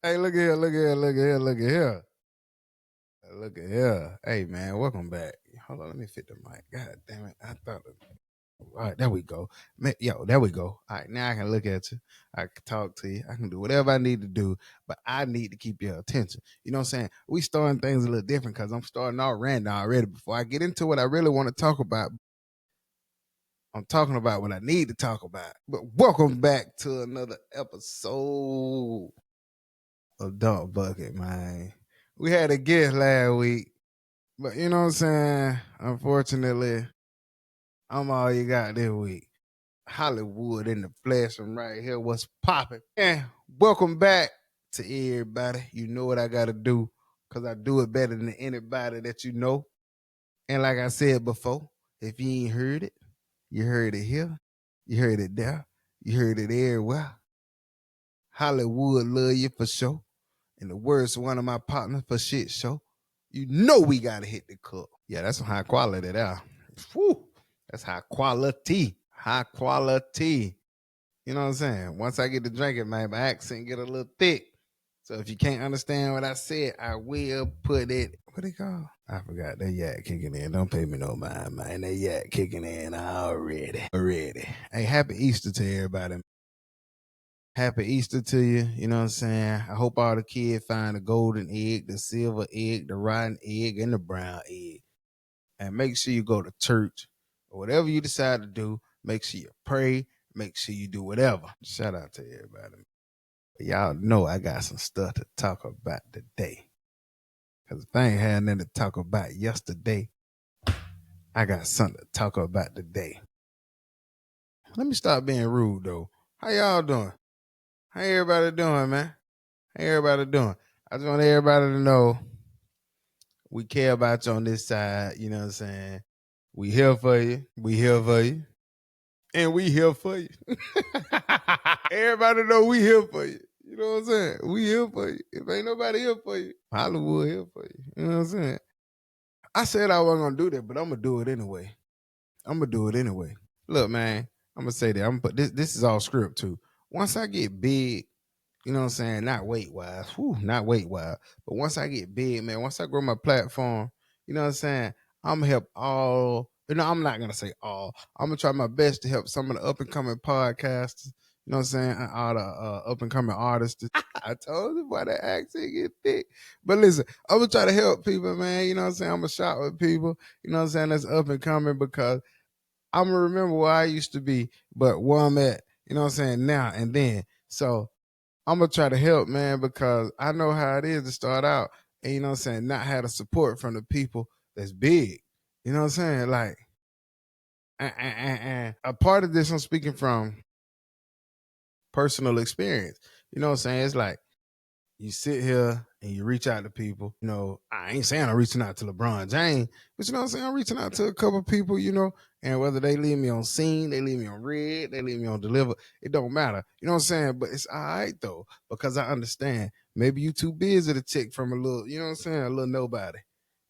Hey, look at here, look at here, look at here, look at here. Look at here. Hey man, welcome back. Hold on, let me fit the mic. God damn it. I thought all right, there we go. Yo, there we go. All right, now I can look at you. I can talk to you. I can do whatever I need to do, but I need to keep your attention. You know what I'm saying? We starting things a little different because I'm starting all random already. Before I get into what I really want to talk about, I'm talking about what I need to talk about. But welcome back to another episode of Dump Bucket, man. We had a guest last week, but you know what I'm saying? Unfortunately, I'm all you got this week. Hollywood in the flesh and right here. What's popping? And welcome back to everybody. You know what I got to do because I do it better than anybody that you know. And like I said before, if you ain't heard it, you heard it here, you heard it there, you heard it everywhere. Hollywood love you for sure. And the words of one of my partners for shit show, you know we gotta hit the cup. Yeah, that's some high quality there. Whew, that's high quality. High quality. You know what I'm saying? Once I get to drinking, man, my accent get a little thick. So if you can't understand what I said, I will put it. What it called? I forgot that yak kicking in. Don't pay me no mind, man. That yak kicking in already. Already. Hey, happy Easter to everybody. Happy Easter to you. You know what I'm saying? I hope all the kids find the golden egg, the silver egg, the rotten egg, and the brown egg. And make sure you go to church or whatever you decide to do. Make sure you pray. Make sure you do whatever. Shout out to everybody. Y'all know I got some stuff to talk about today. Because if I ain't had nothing to talk about yesterday, I got something to talk about today. Let me stop being rude, though. How y'all doing? How everybody doing, man? How everybody doing? I just want everybody to know we care about you on this side. You know what I'm saying? We here for you. We here for you. And we here for you. Everybody know we here for you. You know what I'm saying? We here for you. If ain't nobody here for you, Hollywood here for you. You know what I'm saying? I said I wasn't gonna do that, but I'm gonna do it anyway. I'm gonna do it anyway. Look, man, I'm gonna say that. I'm gonna put this is all script too. Once I get big, you know what I'm saying? Not weight wise, not weight wise. But once I get big, man, once I grow my platform, you know what I'm saying? I'm gonna help all. You know, I'm not gonna say all. I'm gonna try my best to help some of the up and coming podcasters. You know what I'm saying? And all the up and coming artists. I told you why that accent get thick. But listen, I'm gonna try to help people, man. You know what I'm saying? I'm gonna shop with people. You know what I'm saying? That's up and coming because I'm gonna remember where I used to be, but where I'm at. You know what I'm saying? Now and then. So I'm gonna try to help, man, because I know how it is to start out and you know what I'm saying, not have the support from the people that's big. You know what I'm saying? Like and a part of this I'm speaking from personal experience. You know what I'm saying? It's like you sit here and you reach out to people. You know, I ain't saying I'm reaching out to LeBron James, but you know what I'm saying? I'm reaching out to a couple people, you know, and whether they leave me on scene, they leave me on red, they leave me on deliver, it don't matter. You know what I'm saying? But it's all right though, because I understand maybe you too busy to check from a little, you know what I'm saying, a little nobody,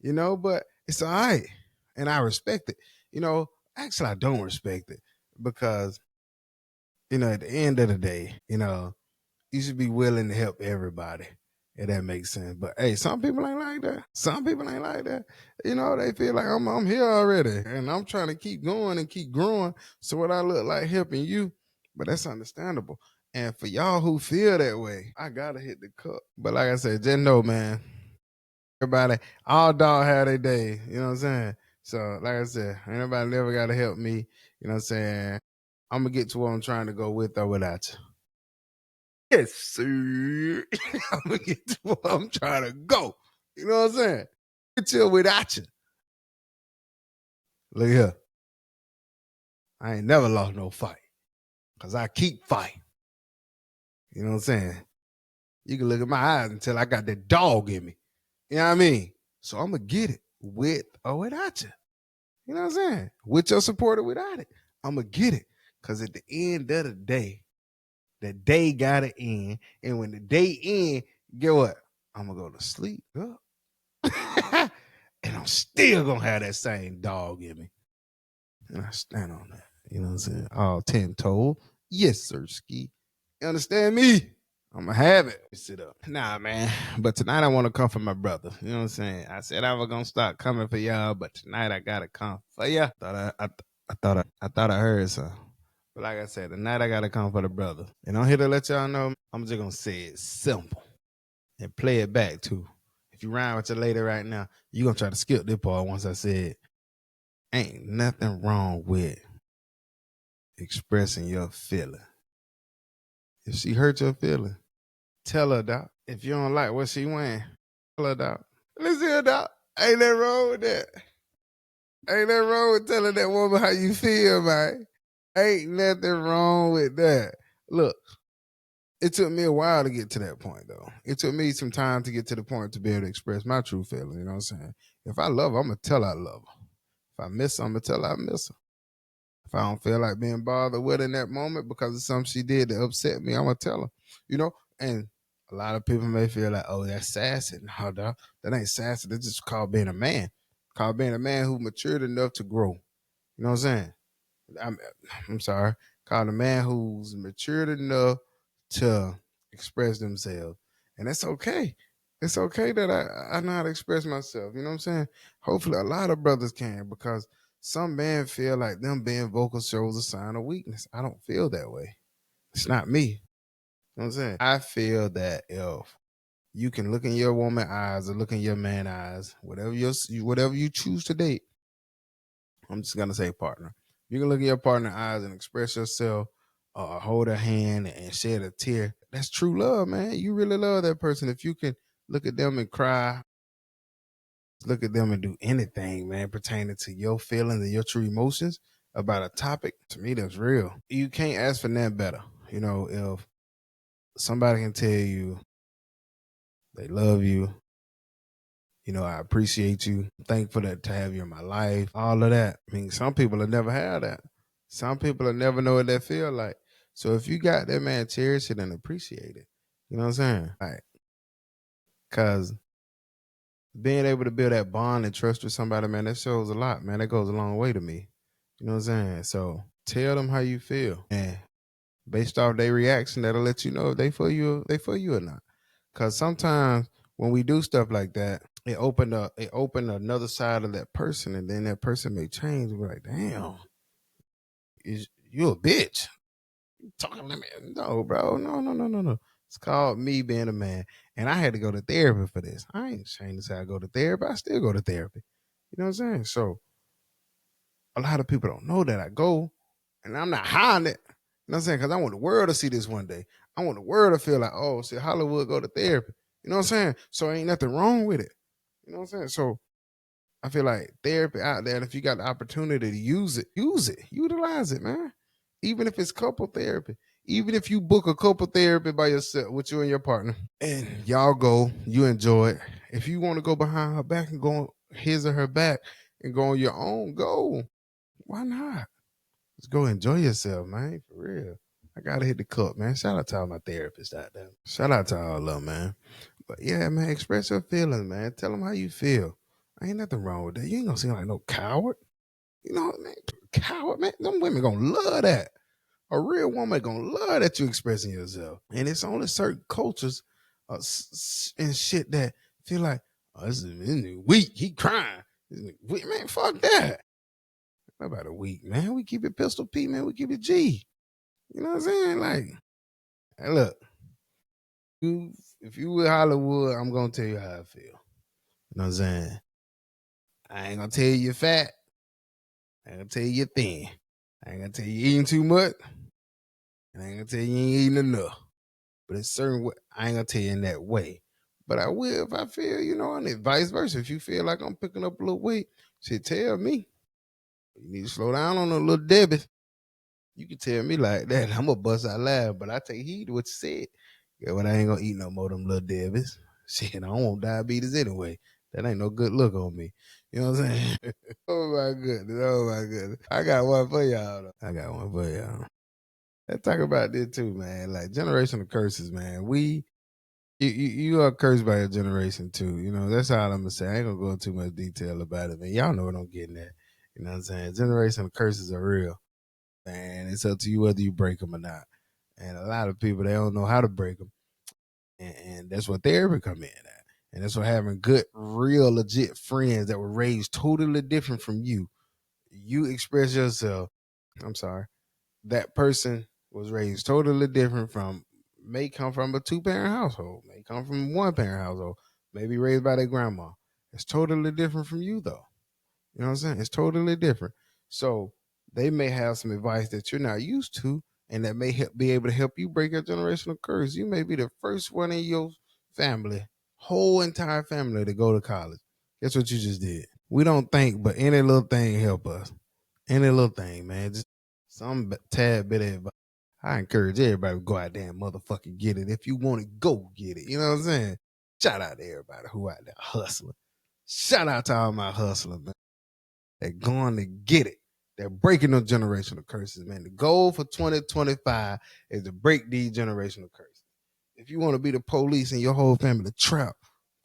you know, but it's all right. And I respect it. You know, actually I don't respect it because, you know, at the end of the day, you know, you should be willing to help everybody. If that makes sense. But hey, some people ain't like that. Some people ain't like that. You know, they feel like I'm here already. And I'm trying to keep going and keep growing. So what I look like helping you, but that's understandable. And for y'all who feel that way, I gotta hit the cup. But like I said, just know, man, everybody, all dog had their day. You know what I'm saying? So like I said, ain't nobody never gotta help me. You know what I'm saying? I'm gonna get to where I'm trying to go with or without you. Yes, sir. I'm gonna get to where I'm trying to go. You know what I'm saying? With you or without you. Look here. I ain't never lost no fight. Cause I keep fighting. You know what I'm saying? You can look at my eyes and tell I got that dog in me. You know what I mean? So I'm gonna get it with or without you. You know what I'm saying? With your support or without it. I'm gonna get it. Cause at the end of the day gotta end. And when the day end, get what? I'm gonna go to sleep. Huh? And I'm still gonna have that same dog in me. And I stand on that. You know what I'm saying? All 10 told. Yes, sir, ski. You understand me? I'm gonna have it. Sit up. Nah, man. But tonight I want to come for my brother. You know what I'm saying? I said I was gonna start coming for y'all, but tonight I gotta come for ya. I thought I heard something. But like I said, tonight I gotta come for the brother. And I'm here to let y'all know I'm just gonna say it simple and play it back too. If you rhyme with your lady right now, you gonna try to skip this part once I said ain't nothing wrong with expressing your feeling. If she hurt your feeling, tell her, doc. If you don't like what she wearing, tell her, doc. Listen, doc. Ain't nothing wrong with that. Ain't nothing wrong with telling that woman how you feel, man. Ain't nothing wrong with that. Look, it took me a while to get to that point, though. It took me some time to get to the point to be able to express my true feeling. You know what I'm saying? If I love her, I'm going to tell her I love her. If I miss her, I'm going to tell her I miss her. If I don't feel like being bothered with her in that moment because of something she did that upset me, I'm going to tell her. You know? And a lot of people may feel like, oh, that's sassy. No, dog. That ain't sassy. That's just called being a man. Called being a man who matured enough to grow. You know what I'm saying? I'm sorry. Called a man who's matured enough to express themselves. And that's okay. It's okay that I know how to express myself. You know what I'm saying? Hopefully a lot of brothers can, because some men feel like them being vocal shows a sign of weakness. I don't feel that way. It's not me. You know what I'm saying? I feel that if you can look in your woman eyes or look in your man eyes, whatever you choose to date, I'm just gonna say partner. You can look in your partner's eyes and express yourself, or hold a hand and shed a tear. That's true love, man. You really love that person. If you can look at them and cry, look at them and do anything, man, pertaining to your feelings and your true emotions about a topic, to me, that's real. You can't ask for nothing better. You know, if somebody can tell you they love you, you know, I appreciate you, I'm thankful to have you in my life, all of that. I mean, some people will never have that. Some people will never know what that feel like. So if you got that, man, cherish it and appreciate it. You know what I'm saying? Like, cause being able to build that bond and trust with somebody, man, that shows a lot, man. That goes a long way to me. You know what I'm saying? So tell them how you feel. And based off their reaction, that'll let you know if they for you or not. Cause sometimes when we do stuff like that, it opened another side of that person, and then that person may change. We're like, damn, is you a bitch? Talking to me? No, bro, no. It's called me being a man, and I had to go to therapy for this. I ain't ashamed to say I go to therapy. I still go to therapy. You know what I'm saying? So a lot of people don't know that I go, and I'm not hiding it. You know what I'm saying? Because I want the world to see this one day. I want the world to feel like, oh, see, Hollywood go to therapy. You know what I'm saying? So ain't nothing wrong with it. You know what I'm saying? So I feel like therapy out there, and if you got the opportunity to use it, utilize it, man. Even if it's couple therapy, even if you book a couple therapy by yourself with you and your partner, and y'all go, you enjoy it. If you want to go behind her back and go on his or her back and go on your own, go. Why not? Just go enjoy yourself, man. For real. I gotta hit the cup, man. Shout out to all my therapists out there. Shout out to all of them, man. But yeah, man, express your feelings, man. Tell them how you feel. Ain't nothing wrong with that. You ain't gonna seem like no coward. You know, man, coward, man. Them women gonna love that. A real woman gonna love that you expressing yourself. And it's only certain cultures and shit that feel like, oh, this is weak. He crying. Weak. Man, fuck that. How about a week, man? We keep it Pistol P, man. We keep it G. You know what I'm saying? Like, hey, look, if you with Hollywood, I'm gonna tell you how I feel. You know what I'm saying? I ain't gonna tell you you're fat. I ain't gonna tell you you're thin. I ain't gonna tell you eating too much. And I ain't gonna tell you ain't eating enough. But it's certain way. I ain't gonna tell you in that way. But I will if I feel, you know, and vice versa. If you feel like I'm picking up a little weight, shit, tell me. You need to slow down on a little Debbie. You can tell me like that. I'm gonna bust out laugh, but I take heed to what you said. Yeah, but I ain't gonna eat no more of them little Debbie's. Shit, I don't want diabetes anyway. That ain't no good look on me. You know what I'm saying? Oh my goodness. Oh my goodness. I got one for y'all though. I got one for y'all. Let's talk about this too, man. Like generational curses, man. You are cursed by your generation too. You know, that's all I'm gonna say. I ain't gonna go into too much detail about it, man. Y'all know what I'm getting at. You know what I'm saying? Generational curses are real. And it's up to you whether you break them or not. And a lot of people, they don't know how to break them. And that's what therapy come in at. And that's what having good, real, legit friends that were raised totally different from you. You express yourself. I'm sorry. That person was raised totally different from, may come from a 2-parent household, may come from a 1-parent household, maybe raised by their grandma. It's totally different from you though. You know what I'm saying? It's totally different. So they may have some advice that you're not used to, and that may be able to help you break your generational curse. You may be the first one in your family, whole entire family, to go to college. Guess what you just did? We don't think, but any little thing help us. Any little thing, man. Just some tad bit of advice. I encourage everybody to go out there and motherfucking get it. If you want it, go get it. You know what I'm saying? Shout out to everybody who out there hustling. Shout out to all my hustlers, man. They're going to get it. They're breaking those generational curses, man. The goal for 2025 is to break these generational curses. If you want to be the police and your whole family trap,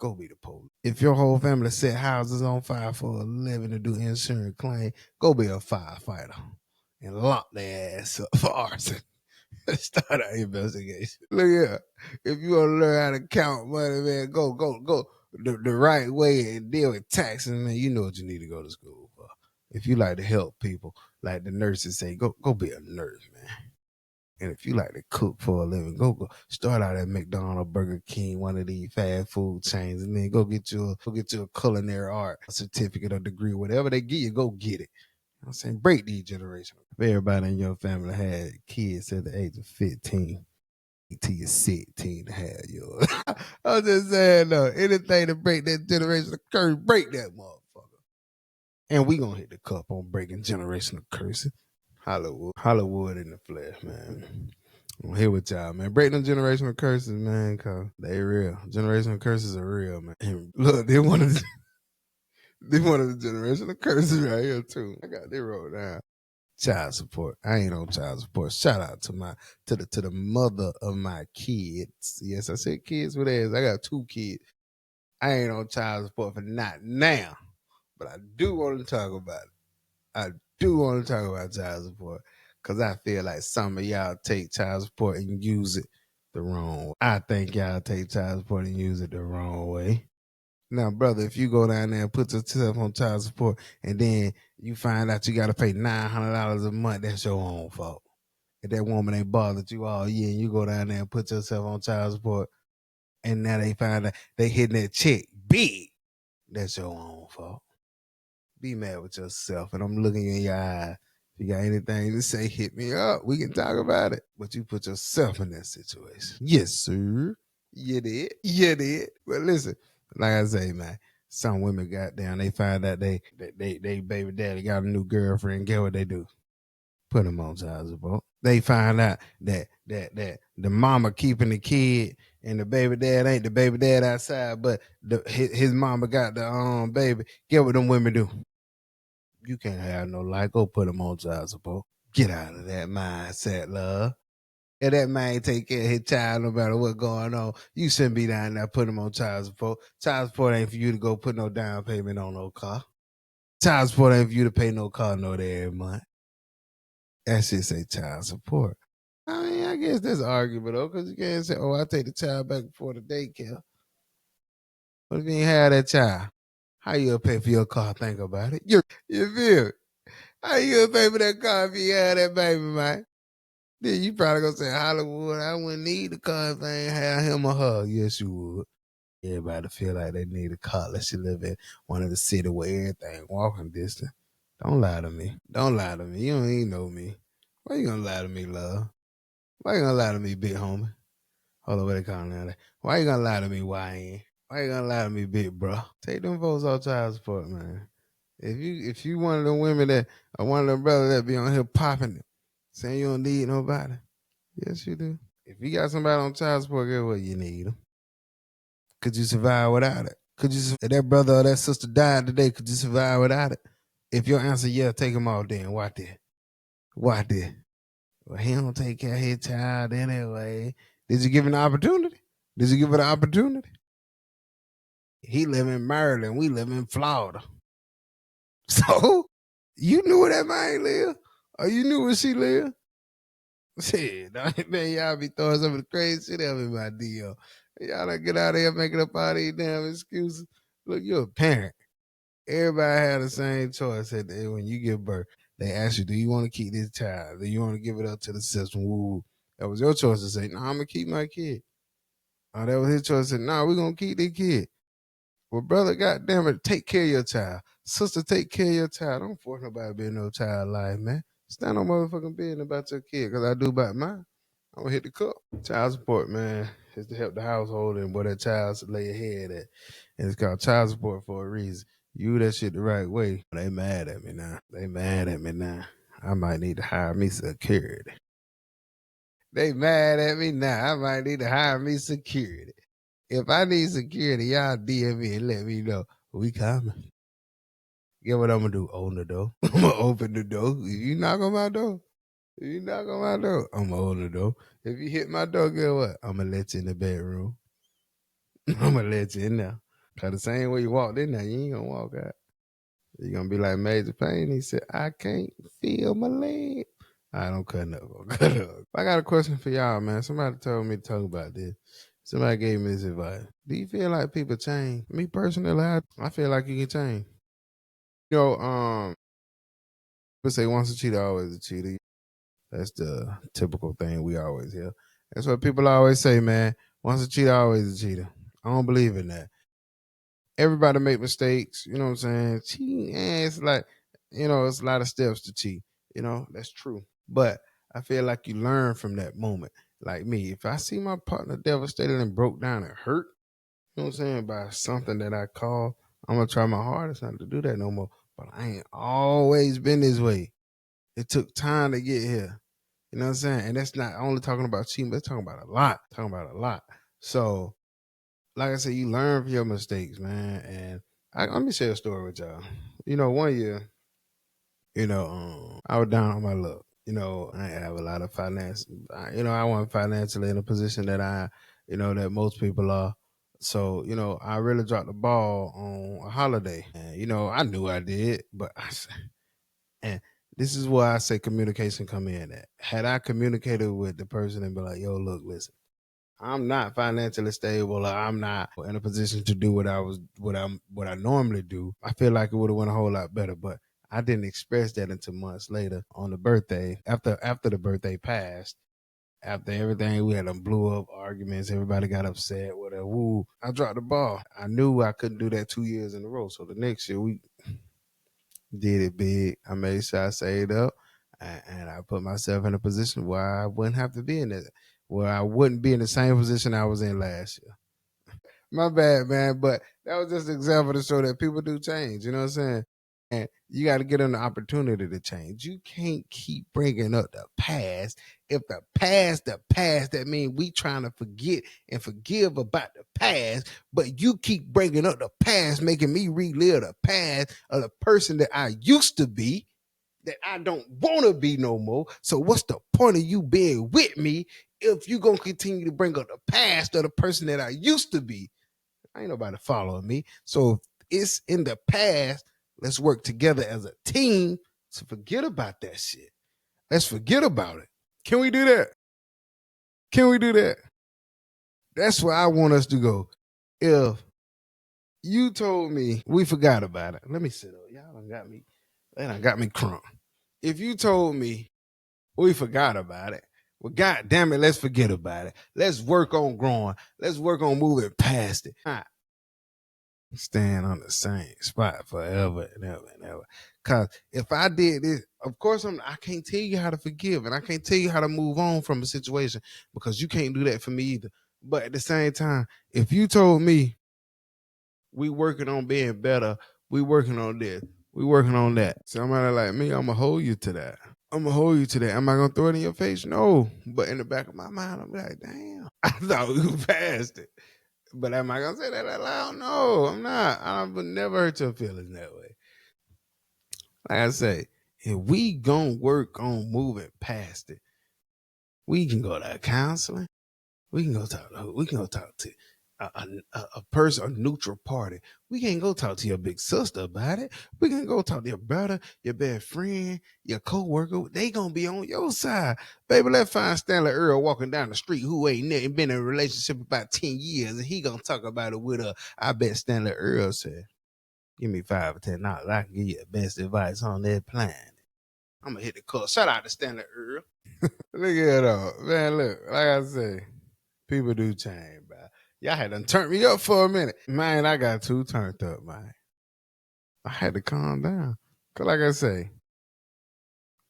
go be the police. If your whole family set houses on fire for a living to do insurance claim, go be a firefighter and lock their ass up for arson. Start an investigation. Look here. If you want to learn how to count money, man, go the right way and deal with taxes, man. You know what you need to go to school for. If you like to help people, like the nurses say, go be a nurse, man. And if you like to cook for a living, go start out at McDonald's, Burger King, one of these fast food chains, and then go get you a culinary art certificate or degree, whatever they give you, go get it. You know what I'm saying? Break these generations. If everybody in your family had kids at the age of 15, till you're 16 to have yours. I'm just saying though, anything to break that generational curse, break that motherfucker. And we gonna hit the cup on breaking generational curses. Hollywood in the flesh, man. I'm here with y'all, man. Break them generational curses, man, cause they real. Generational curses are real, man. And look, they one of the generational curses right here too. I got they wrote down. Child support. I ain't on child support. Shout out to the mother of my kids. Yes, I said kids with ass. I got 2 kids. I ain't on child support for not now, but I do want to talk about it. I do want to talk about child support because I feel like some of y'all take child support and use it the wrong way. I think y'all take child support and use it the wrong way. Now, brother, if you go down there and put yourself on child support and then you find out you got to pay $900 a month, that's your own fault. If that woman ain't bothered you all year and you go down there and put yourself on child support and now they find out they hitting that check big, that's your own fault. Be mad with yourself. And I'm looking you in your eye. If you got anything to say, hit me up. We can talk about it. But you put yourself in that situation. Yes, sir. You did. You did. But listen, like I say, man, some women got down. They find out they baby daddy got a new girlfriend. Get what they do? Put them on child support. They find out that the mama keeping the kid and the baby dad ain't the baby dad outside, but his mama got the baby. Get what them women do? You can't have no life. Go put them on child support. Get out of that mindset, love. If that man take care of his child no matter what's going on, you shouldn't be down there putting him on child support. Child support ain't for you to go put no down payment on no car. Child support ain't for you to pay no car note every month. That shit say child support. I mean, I guess that's an argument though, because you can't say, "Oh, I take the child back before the daycare." What if you ain't have that child? How you gonna pay for your car? Think about it. You feel me? How you gonna pay for that car if you had that baby, man? Then you probably gonna say, Hollywood, I wouldn't need the car if I ain't have him or her. Yes, you would. Everybody feel like they need a car unless you live in one of the city where everything walking distance. Don't lie to me. Don't lie to me. You don't even know me. Why you gonna lie to me, love? Why you gonna lie to me, big homie? Hold on, what they calling that? Why you gonna lie to me, YN? Why you gonna lie to me, big bro? Take them folks off child support, man. If you one of the women that or one of them brothers that be on here popping it, saying you don't need nobody. Yes, you do. If you got somebody on child support, guess what? You need them. Could you survive without it? If that brother or that sister died today, could you survive without it? If your answer, yeah, take them off then. Why did? Why did? Well, he don't take care of his child anyway. Did you give him the opportunity? Did you give her the opportunity? He live in Maryland. We live in Florida. So, you knew where that man live? Or you knew where she live? Shit, man, y'all be throwing some of the crazy shit up in my DM. Y'all don't get out of here making up all these damn excuses. Look, you're a parent. Everybody had the same choice when you give birth. They ask you, do you want to keep this child? Do you want to give it up to the system? Woo. That was your choice to say, no, I'm going to keep my kid. Oh, that was his choice to say, no, we're going to keep the kid. Well, brother, goddamn it, take care of your child. Sister, take care of your child. Don't force nobody to be in no child life, man. Stand on motherfucking business about your kid, because I do about mine. I'm going to hit the cup. Child support, man, is to help the household and where that child lay ahead at. And it's called child support for a reason. You that shit the right way. They mad at me now. They mad at me now. I might need to hire me security. They mad at me now. I might need to hire me security. If I need security, y'all DM me and let me know. We coming. Get what I'm gonna do? Open the door. I'm gonna open the door. If you knock on my door, I'm gonna open the door. If you hit my door, get what? I'm gonna let you in the bedroom. I'm gonna let you in there. Cause the same way you walked in there, you ain't gonna walk out. You're gonna be like Major Payne. He said, I can't feel my leg. I don't cut up. Cut up. I got a question for y'all, man. Somebody told me to talk about this. Somebody gave me this advice. Do you feel like people change? Me personally, I feel like you can change. People say once a cheater, always a cheater. That's the typical thing we always hear. That's what people always say, man. Once a cheater, always a cheater. I don't believe in that. Everybody make mistakes, you know what I'm saying? Cheating, it's like, it's a lot of steps to cheat. That's true. But I feel like you learn from that moment. Like me, if I see my partner devastated and broke down and hurt, you know what I'm saying, by something that I call, I'm gonna try my hardest not to do that no more. But I ain't always been this way. It took time to get here. You know what I'm saying? And that's not only talking about cheating, but it's talking about a lot. Talking about a lot. So, like I said, you learn from your mistakes, man. And let me share a story with y'all. One year, I was down on my luck. I have a lot of finance. I wasn't financially in a position that that most people are. So, I really dropped the ball on a holiday. And, I knew I did, but and this is where I say communication come in at. Had I communicated with the person and be like, yo, look, listen, I'm not financially stable, or I'm not in a position to do what I normally do, I feel like it would have went a whole lot better. But I didn't express that until months later on the birthday. After the birthday passed, after everything, we had them blew up arguments, everybody got upset, whatever. Woo. I dropped the ball. I knew I couldn't do that 2 years in a row. So the next year we did it big. I made sure I saved up, and I put myself in a position where I wouldn't have to be in it, where I wouldn't be in the same position I was in last year. My bad, man. But that was just an example to show that people do change. You know what I'm saying? And you got to get an opportunity to change. You can't keep bringing up the past. If the past, that means we trying to forget and forgive about the past. But you keep bringing up the past, making me relive the past of the person that I used to be, that I don't want to be no more. So what's the point of you being with me if you gonna continue to bring up the past of the person that I used to be? Ain't nobody following me. So if it's in the past, let's work together as a team to forget about that shit. Let's forget about it. Can we do that? Can we do that? That's where I want us to go. If you told me we forgot about it, let me sit up. Y'all done got me crunk. If you told me we forgot about it, well, God damn it, let's forget about it. Let's work on growing. Let's work on moving past it. Stand on the same spot forever and ever and ever. Cause if I did this, of course I can't tell you how to forgive, and I can't tell you how to move on from a situation, because you can't do that for me either. But at the same time, if you told me we working on being better, we working on this, we working on that, somebody like me, I'm gonna hold you to that. I'm gonna hold you to that. Am I gonna throw it in your face? No. But in the back of my mind, I'm like, damn, I thought we passed it. But am I gonna say that out loud? No, I'm not. I would never hurt your feelings that way. Like I say, if we gonna work on moving past it, we can go to counseling. We can go talk to. a person, a neutral party. We can't go talk to your big sister about it. We can go talk to your brother, your best friend, your co-worker. They gonna be on your side. Baby, let's find Stanley Earl walking down the street who ain't been in a relationship about 10 years and he gonna talk about it with her. I bet Stanley Earl said, give me $5 or $10. I can give you the best advice on that plan. I'm gonna hit the call. Shout out to Stanley Earl. Look at it all. Man, look, like I say, people do change, bro. Y'all had done turned me up for a minute. Man, I got too turned up, man. I had to calm down. Cause like I say,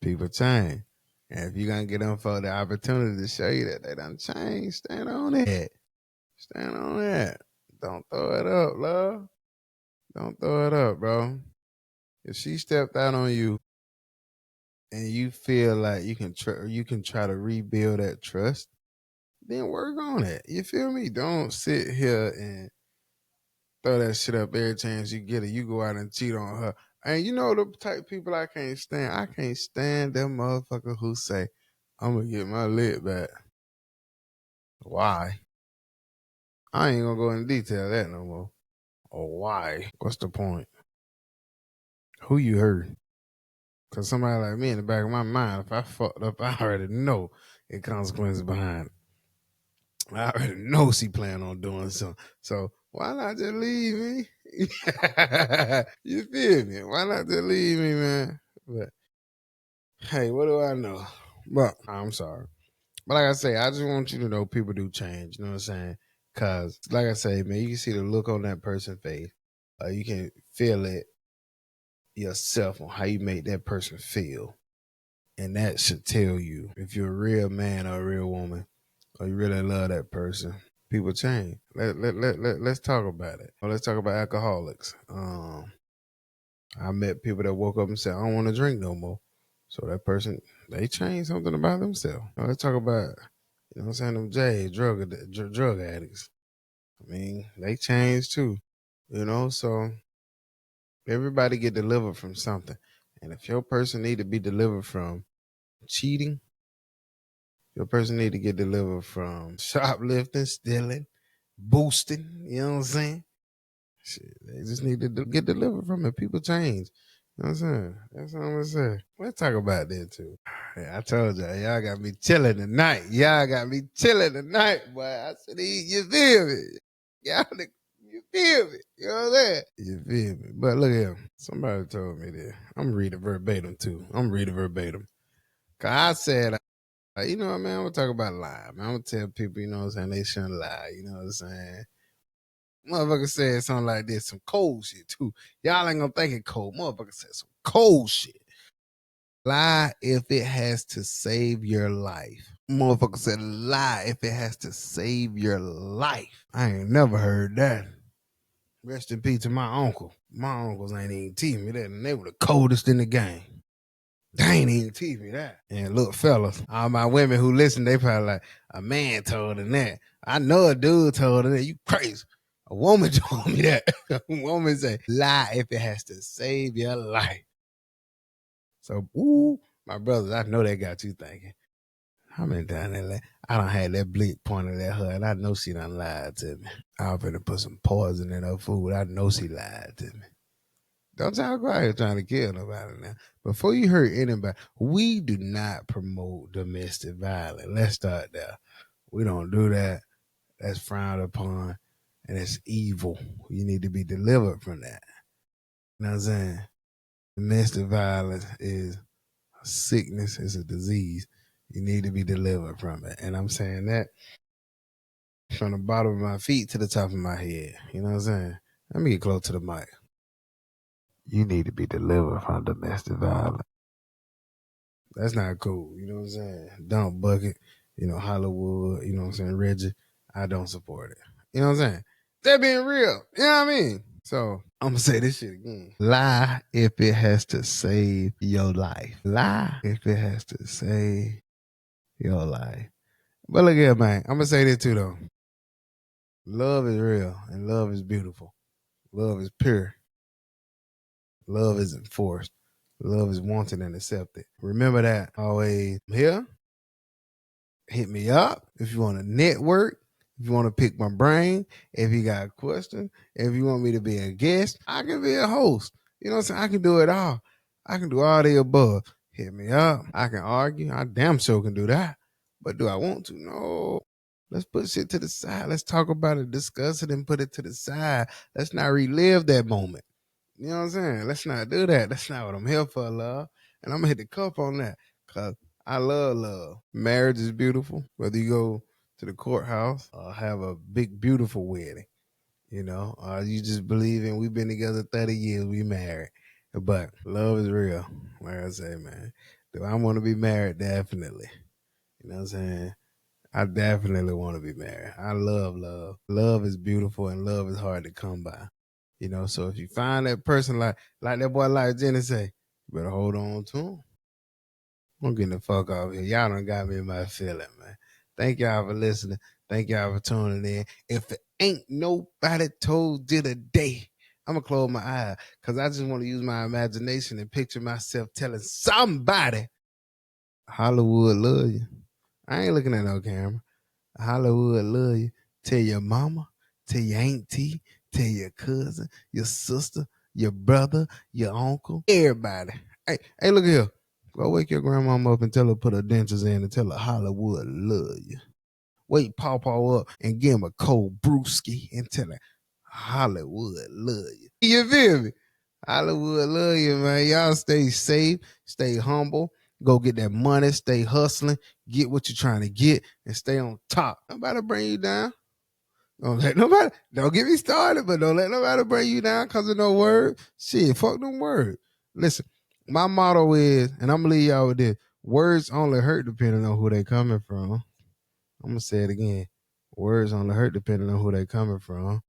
people change. And if you're gonna get them for the opportunity to show you that they done changed, stand on it. Stand on that. Don't throw it up, love. Don't throw it up, bro. If she stepped out on you and you feel like you can try to rebuild that trust, then work on it. You feel me? Don't sit here and throw that shit up every chance you get it. You go out and cheat on her. And you know the type of people I can't stand? I can't stand them motherfuckers who say, I'm gonna get my lid back. Why? I ain't gonna go into detail that no more. Or why? What's the point? Who you hurt? Cause somebody like me in the back of my mind, if I fucked up, I already know the consequences behind it. I already know she plan on doing something. So why not just leave me? You feel me? Why not just leave me, man? But hey, what do I know? But I'm sorry. But like I say, I just want you to know people do change. You know what I'm saying? Cause like I say, man, you can see the look on that person's face. You can feel it yourself on how you make that person feel. And that should tell you if you're a real man or a real woman or you really love that person. People change. Let's talk about it. Let's talk about alcoholics. I met people that woke up and said, I don't want to drink no more. So that person, they changed something about themselves. Let's talk about, you know what I'm saying, them drug addicts. I mean, they changed too, you know, so everybody get delivered from something. And if your person need to be delivered from cheating, your person need to get delivered from shoplifting, stealing, boosting, you know what I'm saying? Shit, they just need to get delivered from it. People change. You know what I'm saying? That's what I'm gonna say. Let's talk about that too. Yeah, I told y'all got me chilling tonight. Y'all got me chilling tonight, boy. I said, you feel me? Y'all, you feel me? You know what I'm saying? You feel me? But look here. Somebody told me that. I'm reading verbatim too. I'm reading verbatim. Cause I said, you know what, man? I'm gonna talk about lie, man. I'm gonna tell people, you know what I'm saying, they shouldn't lie. You know what I'm saying? Motherfucker said something like this, some cold shit too. Y'all ain't gonna think it cold. Motherfucker said some cold shit. Lie if it has to save your life. Motherfucker said lie if it has to save your life. I ain't never heard that. Rest in peace to my uncle. My uncles ain't even teach me that, and they were the coldest in the game. They ain't even teach me that. And look, fellas, all my women who listen, they probably like, a man told her that. I know a dude told her that. You crazy. A woman told me that. A woman say, lie if it has to save your life. So, ooh, my brothers, I know they got you thinking. How many times I done had that blick pointed at her, and I know she done lied to me. I was finna put some poison in her food. I know she lied to me. Don't y'all go out here trying to kill nobody now. Before you hurt anybody, we do not promote domestic violence. Let's start there. We don't do that. That's frowned upon, and it's evil. You need to be delivered from that. You know what I'm saying? Domestic violence is a sickness, it's a disease. You need to be delivered from it. And I'm saying that from the bottom of my feet to the top of my head. You know what I'm saying? Let me get close to the mic. You need to be delivered from domestic violence. That's not cool. You know what I'm saying? DumpBuket, Hollywood, you know what I'm saying? Reggie, I don't support it. You know what I'm saying? That being real. You know what I mean? So I'm gonna say this shit again. Lie if it has to save your life. Lie if it has to save your life. But look here, man. I'm gonna say this too though. Love is real and love is beautiful. Love is pure. Love isn't forced. Love is wanted and accepted. Remember that always. Here, hit me up if you want to network. If you want to pick my brain, if you got a question, if you want me to be a guest, I can be a host. You know what I'm saying? I can do it all. I can do all the above. Hit me up. I can argue. I damn sure can do that. But do I want to? No. Let's put shit to the side. Let's talk about it, discuss it, and put it to the side. Let's not relive that moment. You know what I'm saying? Let's not do that. That's not what I'm here for, love. And I'm gonna hit the cup on that. Cause I love love. Marriage is beautiful. Whether you go to the courthouse or have a big, beautiful wedding, you know, or you just believe in we've been together 30 years, we married. But love is real. Like I say, man. Do I want to be married? Definitely. You know what I'm saying? I definitely want to be married. I love love. Love is beautiful and love is hard to come by. You know, so if you find that person like that boy like Jenny say, you better hold on to him. I'm getting the fuck off here. Y'all done got me in my feeling, man. Thank y'all for listening. Thank y'all for tuning in. If it ain't nobody told you today, I'm gonna close my eyes because I just want to use my imagination and picture myself telling somebody Hollywood love you. I ain't looking at no camera. Hollywood love you. Tell your mama, tell your auntie, tell your cousin, your sister, your brother, your uncle, everybody. Hey, look here. Go wake your grandmama up and tell her to put her dentures in and tell her Hollywood love you. Wake Pawpaw up and give him a cold brewski and tell her Hollywood love you. You feel me? Hollywood love you, man. Y'all stay safe, stay humble, go get that money, stay hustling, get what you're trying to get, and stay on top. Nobody bring you down. Don't get me started, but don't let nobody bring you down because of no word. Shit, fuck them words. Listen, my motto is, and I'm gonna leave y'all with this: words only hurt depending on who they coming from. I'm gonna say it again. Words only hurt depending on who they coming from.